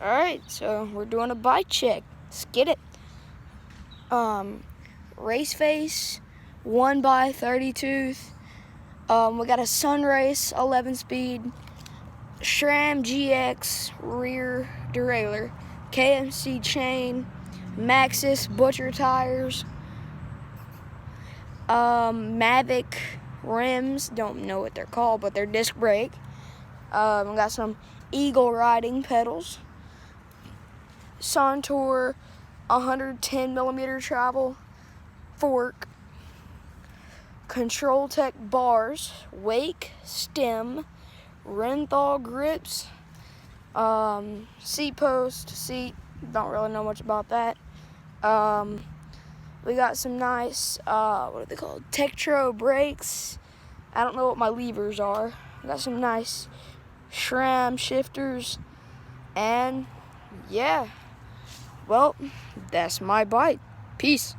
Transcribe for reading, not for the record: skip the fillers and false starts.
Alright, so we're doing a bike check. Let's get it. Race face, 1x30 tooth. We got a Sunrace 11 speed, SRAM GX rear derailleur, KMC chain, Maxxis Butcher tires, Mavic rims, don't know what they're called, but they're disc brake. We got some Eagle riding pedals, Contour 110mm travel fork, Control-Tech bars, Wake stem, Renthal grips, seat post, seat, don't really know much about that. We got some nice, what are they called? Tektro brakes. I don't know what my levers are. We got some nice SRAM shifters, and yeah. Well, that's my bike. Peace.